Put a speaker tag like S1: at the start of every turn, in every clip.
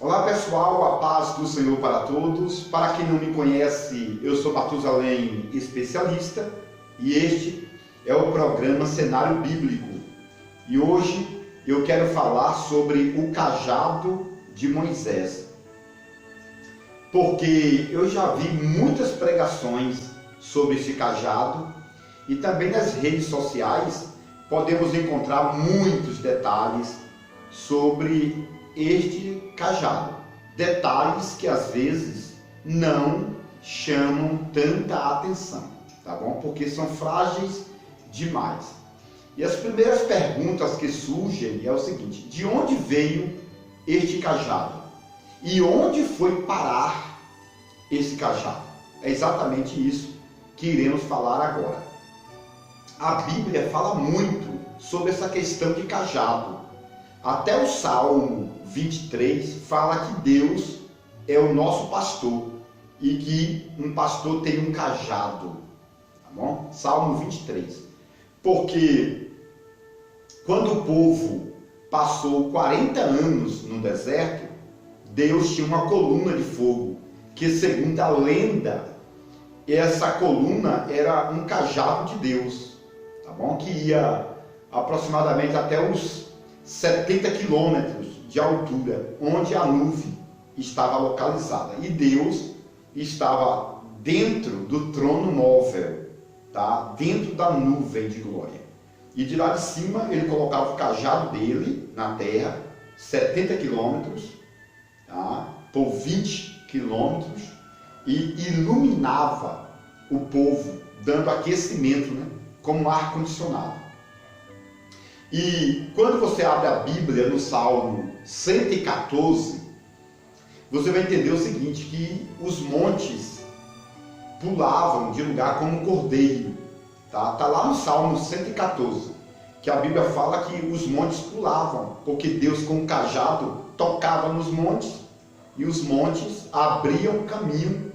S1: Olá pessoal, a paz do Senhor para todos. Para quem não me conhece, eu sou Matusalém especialista e este é o programa Cenário Bíblico. E hoje eu quero falar sobre o cajado de Moisés. Porque eu já vi muitas pregações sobre esse cajado e também nas redes sociais podemos encontrar muitos detalhes sobre este cajado. Detalhes que às vezes não chamam tanta atenção, tá bom? Porque são frágeis demais. E as primeiras perguntas que surgem é o seguinte: de onde veio este cajado? E onde foi parar esse cajado? É exatamente isso que iremos falar agora. A Bíblia fala muito sobre essa questão de cajado. Até o Salmo 23 fala que Deus é o nosso pastor e que um pastor tem um cajado, tá bom? Salmo 23. Porque quando o povo passou 40 anos no deserto, Deus tinha uma coluna de fogo, que segundo a lenda, essa coluna era um cajado de Deus, tá bom? Que ia aproximadamente até os 70 quilômetros de altura, onde a nuvem estava localizada. E Deus estava dentro do trono móvel, tá? Dentro da nuvem de glória. E de lá de cima ele colocava o cajado dele na terra, 70 quilômetros, tá? Por 20 quilômetros, e iluminava o povo, dando aquecimento, né? Como um ar-condicionado. E quando você abre a Bíblia no Salmo 114, você vai entender o seguinte, que os montes pulavam de lugar como um cordeiro. Tá lá no Salmo 114, que a Bíblia fala que os montes pulavam, porque Deus com o cajado tocava nos montes, e os montes abriam caminho,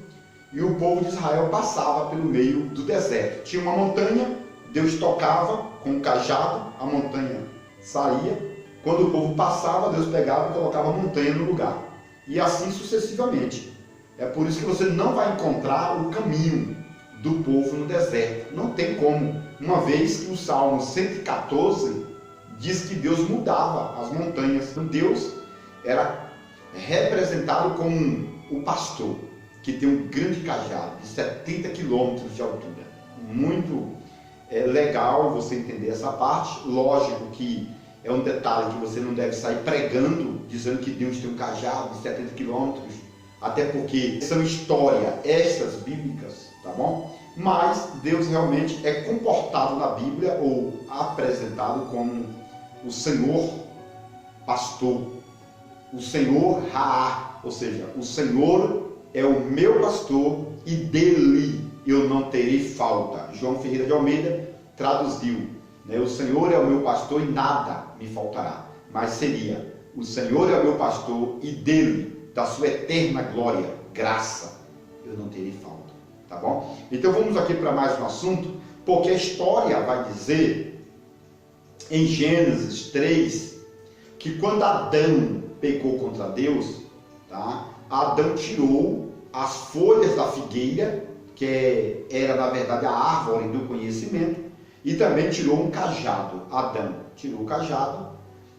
S1: e o povo de Israel passava pelo meio do deserto. Tinha uma montanha, Deus tocava com o cajado, a montanha saía. Quando o povo passava, Deus pegava e colocava a montanha no lugar. E assim sucessivamente. É por isso que você não vai encontrar o caminho do povo no deserto. Não tem como. Uma vez que o Salmo 114 diz que Deus mudava as montanhas. Então Deus era representado como o pastor, que tem um grande cajado de 70 quilômetros de altura. Muito legal você entender essa parte. Lógico que é um detalhe que você não deve sair pregando, dizendo que Deus tem um cajado de 70 quilômetros, até porque são histórias extras bíblicas, tá bom? Mas Deus realmente é comportado na Bíblia ou apresentado como o Senhor pastor, o Senhor Raá, ou seja, o Senhor é o meu pastor e dele eu não terei falta. João Ferreira de Almeida traduziu, né? O Senhor é o meu pastor e nada me faltará. Mas seria, o Senhor é o meu pastor e dele, da sua eterna glória, graça, eu não terei falta. Tá bom? Então vamos aqui para mais um assunto, porque a história vai dizer, em Gênesis 3, que quando Adão pecou contra Deus, tá? Adão tirou as folhas da figueira, que era na verdade a árvore do conhecimento, e também tirou um cajado. Adão tirou o cajado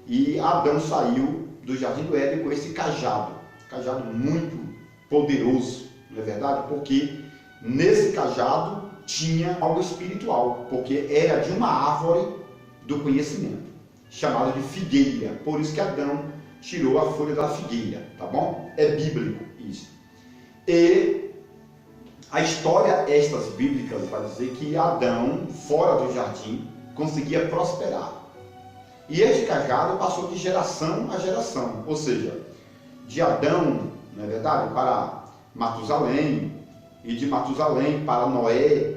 S1: e Adão saiu do Jardim do Éden com esse cajado muito poderoso, não é verdade? Porque nesse cajado tinha algo espiritual, porque era de uma árvore do conhecimento, chamada de figueira. Por isso que Adão tirou a folha da figueira, tá bom? É bíblico isso. E a história extras bíblicas vai dizer que Adão, fora do jardim, conseguia prosperar. E este cajado passou de geração a geração, ou seja, de Adão, não é verdade, para Matusalém, e de Matusalém para Noé,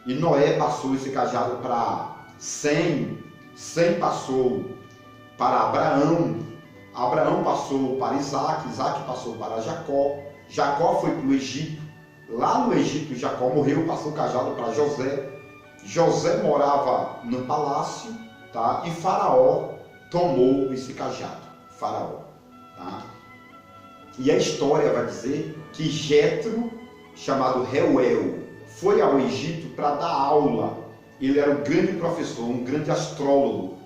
S1: e Noé passou esse cajado para Sem, Sem passou para Abraão, Abraão passou para Isaac, Isaac passou para Jacó, Jacó foi para o Egito. Lá no Egito, Jacó morreu, passou o cajado para José. José morava no palácio, tá? E Faraó tomou esse cajado. Faraó, tá? E a história vai dizer que Jetro, chamado Reuel, foi ao Egito para dar aula. Ele era um grande professor, um grande astrólogo,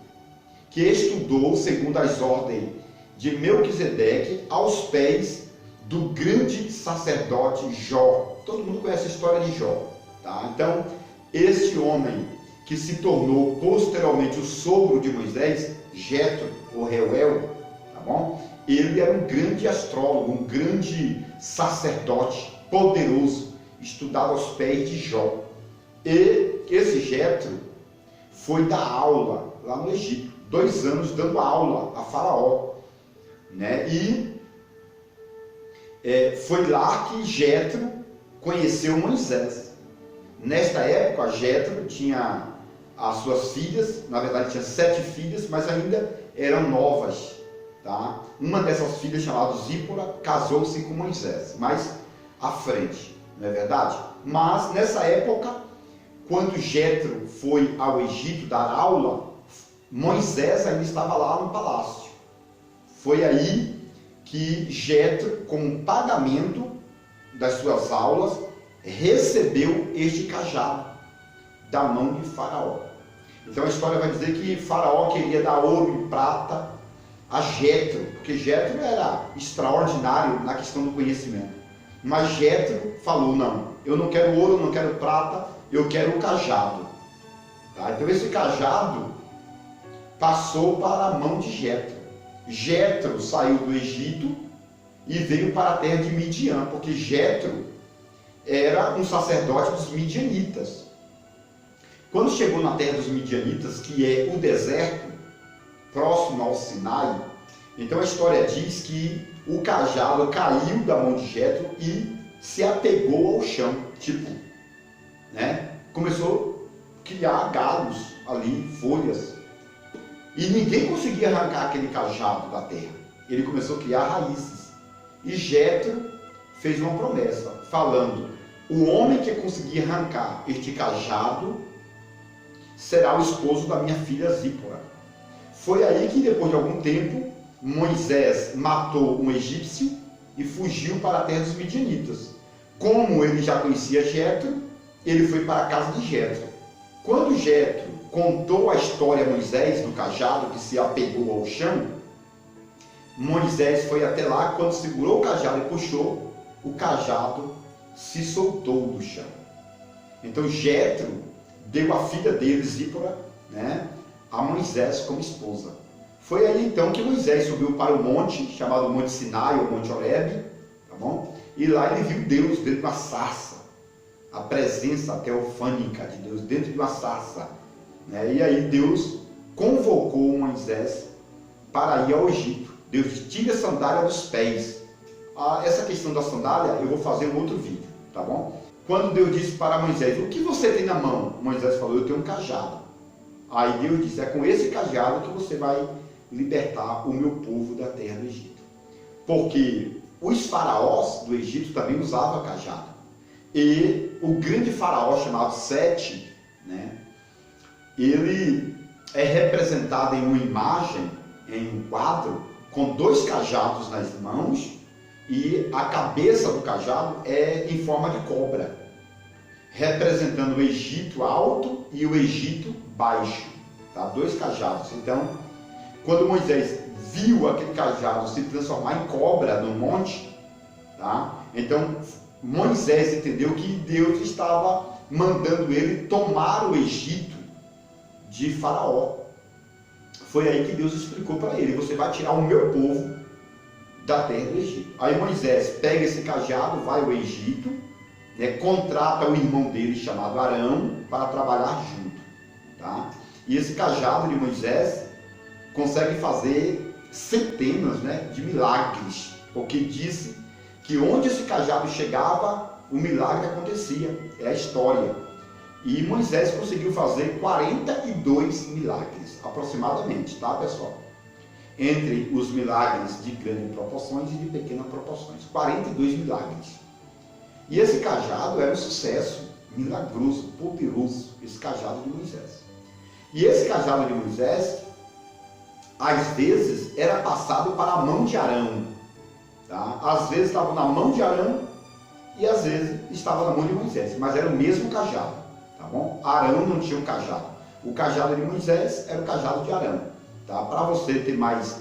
S1: que estudou segundo as ordens de Melquisedeque aos pés do grande sacerdote Jó. Todo mundo conhece a história de Jó, tá? Então, este homem que se tornou posteriormente o sogro de Moisés, Jetro, ou Reuel, tá bom? Ele era um grande astrólogo, um grande sacerdote poderoso, estudado aos pés de Jó. E esse Jetro foi dar aula lá no Egito, 2 anos dando aula a Faraó, né? E foi lá que Jetro conheceu Moisés. Nesta época, Jetro tinha as suas filhas, na verdade tinha 7 filhas, mas ainda eram novas, tá? Uma dessas filhas, chamada Zípora, casou-se com Moisés, mais à frente, não é verdade? Mas nessa época, quando Jetro foi ao Egito dar aula, Moisés ainda estava lá no palácio. Foi aí que Jetro, como pagamento das suas aulas, recebeu este cajado da mão de Faraó. Então a história vai dizer que Faraó queria dar ouro e prata a Jetro, porque Jetro era extraordinário na questão do conhecimento. Mas Jetro falou: não, eu não quero ouro, não quero prata, eu quero o cajado. Tá? Então esse cajado passou para a mão de Jetro. Jetro saiu do Egito e veio para a terra de Midian, porque Jetro era um sacerdote dos midianitas. Quando chegou na terra dos midianitas, que é o deserto, próximo ao Sinai, então a história diz que o cajado caiu da mão de Jetro e se apegou ao chão, tipo, né? Começou a criar galhos ali, folhas, e ninguém conseguia arrancar aquele cajado da terra. Ele começou a criar raízes. E Jetro fez uma promessa, falando: o homem que conseguir arrancar este cajado será o esposo da minha filha Zípora. Foi aí que, depois de algum tempo, Moisés matou um egípcio e fugiu para a terra dos midianitas. Como ele já conhecia Jetro, ele foi para a casa de Jetro. Quando Jetro contou a história a Moisés do cajado que se apegou ao chão, Moisés foi até lá. Quando segurou o cajado e puxou, o cajado se soltou do chão. Então Jetro deu a filha dele, Zípora, né, a Moisés como esposa. Foi aí então que Moisés subiu para o monte, chamado Monte Sinai ou Monte Horebe, tá bom? E lá ele viu Deus dentro de uma sarça, a presença teofânica de Deus dentro de uma sarça, né? E aí Deus convocou Moisés para ir ao Egito. Deus disse: tire a sandália dos pés. Essa questão da sandália eu vou fazer um outro vídeo, tá bom? Quando Deus disse para Moisés: o que você tem na mão? Moisés falou: eu tenho um cajado. Aí Deus disse: é com esse cajado que você vai libertar o meu povo da terra do Egito. Porque os faraós do Egito também usavam cajado. E o grande faraó chamado Sete, né, ele é representado em uma imagem, em um quadro, com 2 cajados nas mãos, e a cabeça do cajado é em forma de cobra, representando o Egito alto e o Egito baixo, tá? 2 cajados. Então, quando Moisés viu aquele cajado se transformar em cobra no monte, tá? Então Moisés entendeu que Deus estava mandando ele tomar o Egito de Faraó. Foi aí que Deus explicou para ele: você vai tirar o meu povo da terra do Egito. Aí Moisés pega esse cajado, vai ao Egito, né, contrata o irmão dele chamado Arão para trabalhar junto, tá? E esse cajado de Moisés consegue fazer centenas, né, de milagres, porque disse que onde esse cajado chegava, o milagre acontecia. É a história. E Moisés conseguiu fazer 42 milagres, aproximadamente, tá, pessoal? Entre os milagres de grandes proporções e de pequenas proporções. 42 milagres. E esse cajado era um sucesso milagroso, poderoso, esse cajado de Moisés. E esse cajado de Moisés, às vezes, era passado para a mão de Arão. Tá? Às vezes estava na mão de Arão e às vezes estava na mão de Moisés, mas era o mesmo cajado, tá bom? Arão não tinha um cajado. O cajado de Moisés era o cajado de Arão, tá? Para você ter mais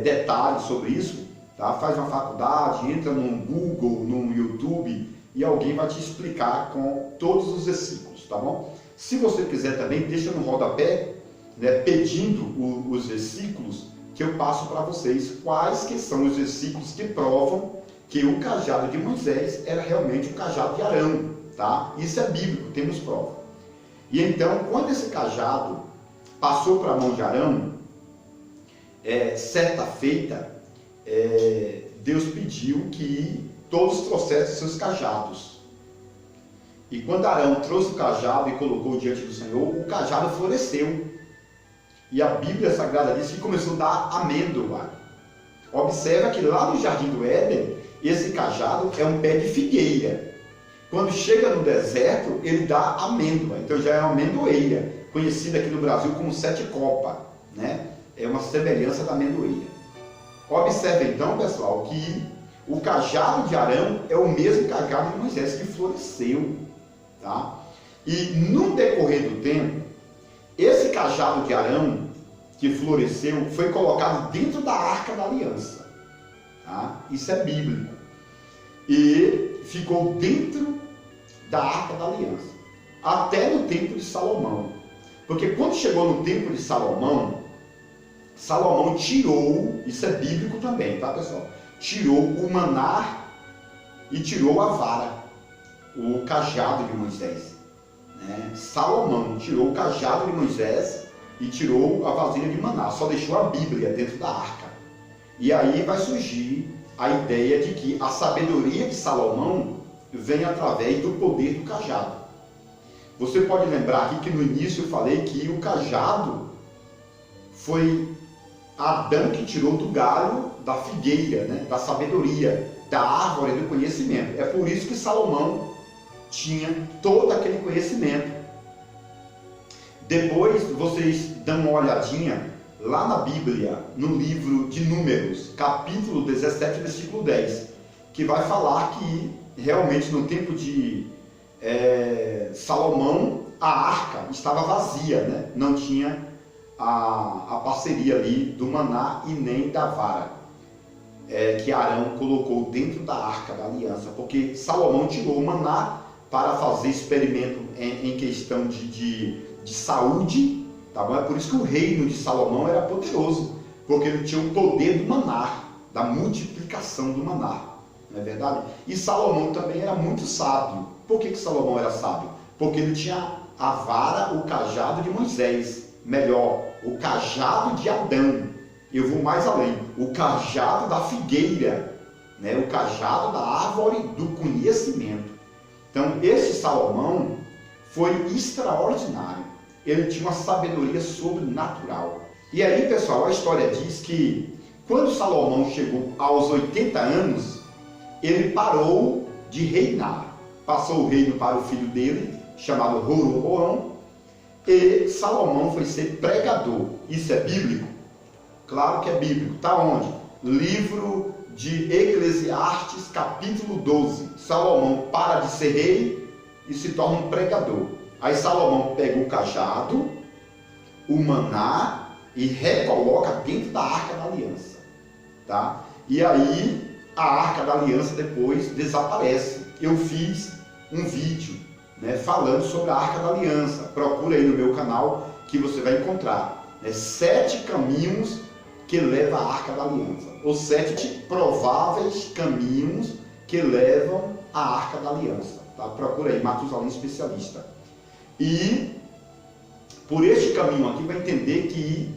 S1: detalhes sobre isso, tá? Faz uma faculdade, entra no Google, no YouTube e alguém vai te explicar com todos os versículos, tá bom? Se você quiser também, deixa no rodapé, né, pedindo os versículos que eu passo para vocês, quais que são os versículos que provam que o cajado de Moisés era realmente o cajado de Arão, tá? Isso é bíblico, temos prova. E então, quando esse cajado passou para a mão de Arão, certa feita, Deus pediu que todos trouxessem seus cajados. E quando Arão trouxe o cajado e colocou diante do Senhor, o cajado floresceu. E a Bíblia Sagrada diz que começou a dar amêndoa. Observa que lá no Jardim do Éden, esse cajado é um pé de figueira. Quando chega no deserto, ele dá amêndoa. Então já é uma amendoeira, conhecida aqui no Brasil como sete copa, né? É uma semelhança da amendoeira. Observe então, pessoal, que o cajado de Arão é o mesmo cajado de Moisés que floresceu, tá? E no decorrer do tempo, esse cajado de Arão que floresceu foi colocado dentro da Arca da Aliança, tá? Isso é bíblico. E ficou dentro da Arca da Aliança, até no tempo de Salomão. Porque quando chegou no tempo de Salomão, Salomão tirou, isso é bíblico também, tá, pessoal? Tirou o maná e tirou a vara, o cajado de Moisés, né? Salomão tirou o cajado de Moisés e tirou a vasilha de maná, só deixou a Bíblia dentro da arca. E aí vai surgir a ideia de que a sabedoria de Salomão vem através do poder do cajado. Você pode lembrar aqui que no início eu falei que o cajado foi Adão que tirou do galho da figueira, né? Da sabedoria, da árvore do conhecimento. É por isso que Salomão tinha todo aquele conhecimento. Depois vocês dão uma olhadinha lá na Bíblia, no livro de Números, capítulo 17, versículo 10, que vai falar que realmente no tempo de Salomão a arca estava vazia, né? Não tinha a parceria ali do maná e nem da vara, que Arão colocou dentro da Arca da Aliança, porque Salomão tirou o maná para fazer experimento em questão de saúde, tá bom? É por isso que o reino de Salomão era poderoso, porque ele tinha o poder do maná, da multiplicação do maná, não é verdade? E Salomão também era muito sábio. Por que Salomão era sábio? Porque ele tinha a vara, o cajado de Moisés, melhor, o cajado de Adão. Eu vou mais além, o cajado da figueira, né? O cajado da árvore do conhecimento. Então esse Salomão foi extraordinário, ele tinha uma sabedoria sobrenatural. E aí, pessoal, a história diz que quando Salomão chegou aos 80 anos, ele parou de reinar, passou o reino para o filho dele, chamado Roboão, e Salomão foi ser pregador. Isso é bíblico? Claro que é bíblico. Está onde? Livro de Eclesiastes, capítulo 12. Salomão para de ser rei e se torna um pregador. Aí Salomão pega o cajado, o maná e recoloca dentro da Arca da Aliança, tá? E aí a Arca da Aliança depois desaparece. Eu fiz um vídeo, né, falando sobre a Arca da Aliança. Procura aí no meu canal que você vai encontrar, né, 7 caminhos que levam à Arca da Aliança, ou 7 prováveis caminhos que levam à Arca da Aliança, tá? Procura aí, Matusalém Especialista. E por este caminho aqui vai entender que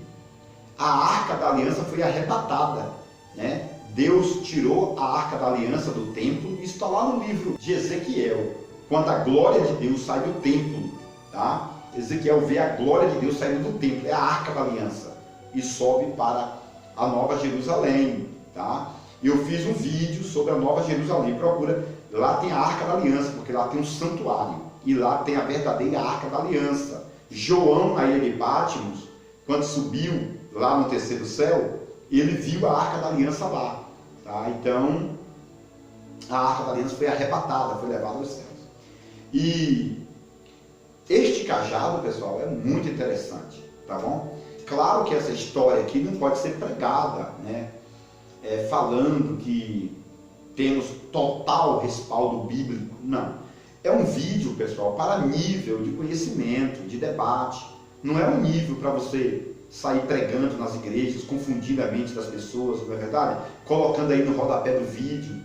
S1: a Arca da Aliança foi arrebatada, né? Deus tirou a Arca da Aliança do templo. Isso está lá no livro de Ezequiel, quando a glória de Deus sai do templo, tá? Ezequiel vê a glória de Deus saindo do templo, é a Arca da Aliança, e sobe para a Nova Jerusalém, tá? Eu fiz um vídeo sobre a Nova Jerusalém, procura, lá tem a Arca da Aliança, porque lá tem um santuário, e lá tem a verdadeira Arca da Aliança. João, na ilha de Patmos, quando subiu lá no terceiro céu, ele viu a Arca da Aliança lá, tá? Tá? Então, a Arca da Aliança foi arrebatada, foi levada aos céus. E este cajado, pessoal, é muito interessante, tá bom? Claro que essa história aqui não pode ser pregada, né? Falando que temos total respaldo bíblico, não. É um vídeo, pessoal, para nível de conhecimento, de debate. Não é um nível para você sair pregando nas igrejas, confundindo a mente das pessoas, não é verdade? Colocando aí no rodapé do vídeo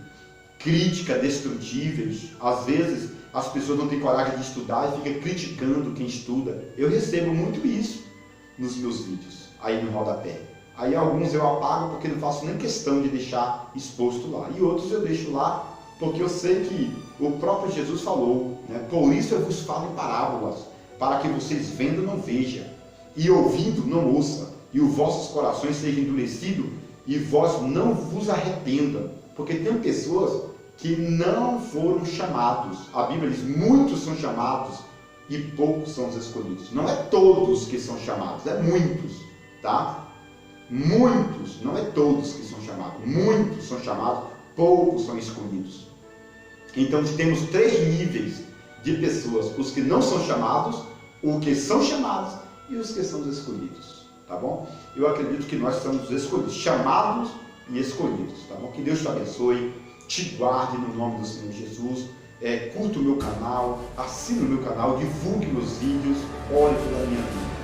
S1: crítica destrutíveis. Às vezes as pessoas não têm coragem de estudar e ficam criticando quem estuda. Eu recebo muito isso nos meus vídeos, aí no rodapé. Aí alguns eu apago porque não faço nem questão de deixar exposto lá. E outros eu deixo lá porque eu sei que o próprio Jesus falou, né? Por isso eu vos falo em parábolas, para que vocês vendo não vejam, e ouvindo não ouçam, e os vossos corações sejam endurecidos, e vós não vos arrependam. Porque tem pessoas que não foram chamados. A Bíblia diz, muitos são chamados e poucos são os escolhidos. Não é todos que são chamados, é muitos, tá? Muitos, não é todos que são chamados. Muitos são chamados, poucos são escolhidos. Então temos 3 níveis de pessoas: os que não são chamados, os que são chamados e os que são os escolhidos, tá bom? Eu acredito que nós somos os escolhidos, chamados e escolhidos, tá bom? Que Deus te abençoe, te guarde no nome do Senhor Jesus. Curta o meu canal, assine o meu canal, divulgue meus vídeos, ore pela minha vida.